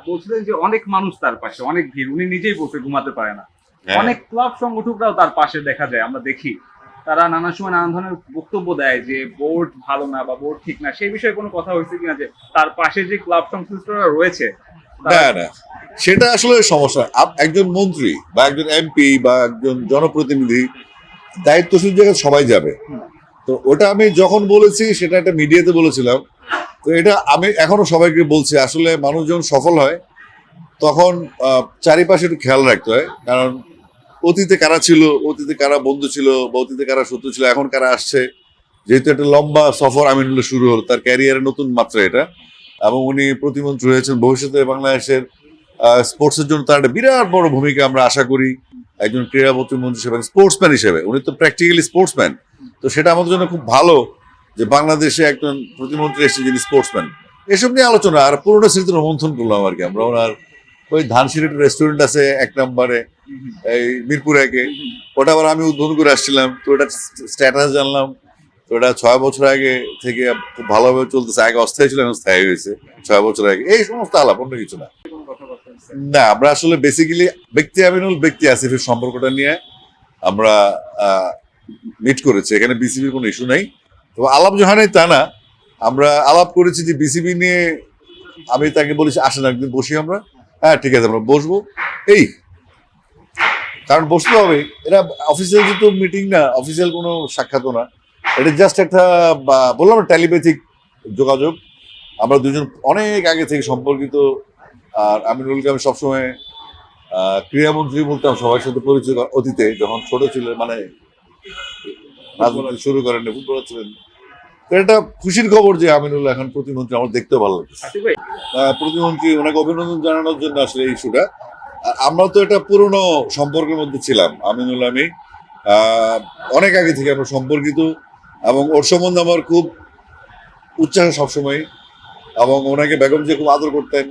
বলছিলেন যে অনেক মানুষ তার পাশে, অনেক ভিড়, উনি নিজেই বলতে ঘুমাতে পারে না। হ্যাঁ। অনেক ক্লাব সংগঠকরাও তার পাশে দেখা যায়, আমরা দেখি তারা নানা সময় নানান ধরনের বক্তব্য দেয় যে বোর্ড ভালো না বা বোর্ড ঠিক না, সেই বিষয়ে কোনো কথা হয়েছে কিনা যে তার পাশে যে ক্লাব সংশ্লিষ্টরা রয়েছে না না, সেটা আসলে সমস্যা। একজন মন্ত্রী বা একজন এমপি বা একজন জনপ্রতিনিধি দায়িত্বশীল জায়গায় সবাই যাবে। তো ওটা আমি যখন বলেছি সেটা একটা মিডিয়াতে বলেছিলাম। তো এটা আমি এখনো সবাইকে বলছি, আসলে মানুষ যখন সফল হয় তখন চারিপাশে একটু খেয়াল রাখতে হয়। কারণ অতীতে কারা ছিল, অতীতে কারা বন্ধু ছিল, বা অতীতে কারা শত্রু ছিল, এখন কারা আসছে। যেহেতু একটা লম্বা সফর আমিনুল্লাহ শুরু হলো, তার ক্যারিয়ারের নতুন মাত্রা এটা, এবং উনি প্রতিমন্ত্রী হয়েছেন। ভবিষ্যতে বাংলাদেশের স্পোর্টসের জন্য তার একটা বিরাট বড় ভূমিকা আমরা আশা করি। একজন ক্রীড়া প্রতিমন্ত্রী হিসেবে, স্পোর্টসম্যান হিসেবে, উনি তো প্র্যাকটিক্যালি স্পোর্টসম্যান। তো সেটা আমাদের জন্য খুব ভালো যে বাংলাদেশে একজন প্রতিমন্ত্রী এসেছে যিনি স্পোর্টসম্যান। এসব নিয়ে আলোচনা আর পুরোনো স্মৃতি রোমন্থন করলাম আর কি আমরা। ওনার ওই ধানসিঁড়ি রেস্টুরেন্ট আছে 1 নম্বরে, এই মিরপুর 1-এ, ওটা আবার আমি উদ্বোধন করে আসছিলাম। তো ওটা স্ট্যাটাস জানলাম। তো ওটা 6 বছর আগে থেকে খুব ভালোভাবে চলতেছে। আগে অস্থায়ী ছিল, এখন স্থায়ী হয়েছে 6 বছর আগে। এই সমস্ত আলাপ, অন্য কিছু না। না, আমরা আসলে বেসিক্যালি ব্যক্তি আমিনুল ব্যক্তি আসিফের সম্পর্কটা নিয়ে আমরা মিট করেছি। এখানে বিসিবির কোনো ইস্যু নেই। তো আলাপ যখন তা না, আমরা আলাপ করেছি যে বিসিবি নিয়ে। আমি তাকে বলেছি আসেন একদিন বসি আমরা। হ্যাঁ ঠিক আছে, আমরা বসবো। এই কারণ বসতে হবে, এটা অফিসিয়াল যেহেতু মিটিং না, অফিসিয়াল কোনো সাক্ষাৎও না, এটা জাস্ট একটা বললাম টেলিপ্যাথিক যোগাযোগ। আমরা দুজন অনেক আগে থেকে সম্পর্কিত। আর আমিনুলকে আমি সবসময় ক্রীড়ামন্ত্রী বলতাম, সবার সাথে পরিচয় অতীতে যখন ছোট ছিল, মানে রাজনীতি শুরু করেন, ফুটবলার ছিলেন। তো এটা খুশির খবর যে আমিনুল এখন প্রতিমন্ত্রী, আমার দেখতেও ভালো লাগছে। প্রতিমন্ত্রী, ওনাকে অভিনন্দন জানানোর জন্য আসলে এই ইস্যুটা। আমরা তো এটা পুরনো সম্পর্কের মধ্যে ছিলাম, আমিনুল আমি অনেক আগে থেকে আমরা সম্পর্কিত, এবং ওর সম্বন্ধে আমার খুব উচ্ছ্বাস সবসময়। এবং ওনাকে বেগম যে খুব আদর করতেন,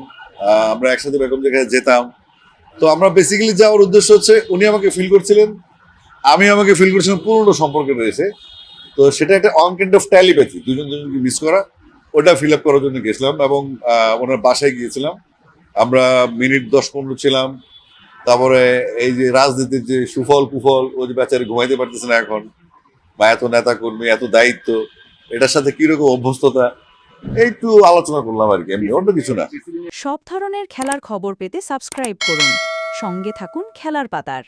আমরা একসাথে বেগম যেখানে যেতাম। তো আমরা বেসিক্যালি যাওয়ার উদ্দেশ্য হচ্ছে, উনি আমাকে ফিল করছিলেন, আমি আমাকে ফিল করছিলাম, পুরনো সম্পর্কে রয়েছে। তো সেটা একটা অন কাইন্ড অফ টেলিপ্যাথি, দুজন দুজনকে মিস করা, ওটা ফিল আপ করার জন্য গেছিলাম। এবং ওনার বাসায় গিয়েছিলাম, আমরা মিনিট 10-15 ছিলাম। তারপরে এই যে রাজনীতির যে সুফল কুফল, ও যে বেচারে ঘুমাইতে পারতেছে না এখন, বা এত নেতা কর্মী, এত দায়িত্ব, এটার সাথে কিরকম অভ্যস্ততা, একটু আলোচনা করলাম আর কি, এমনি অন্য কিছু না। সব ধরনের খেলার খবর পেতে সাবস্ক্রাইব করুন। সঙ্গে থাকুন খেলার পাতার।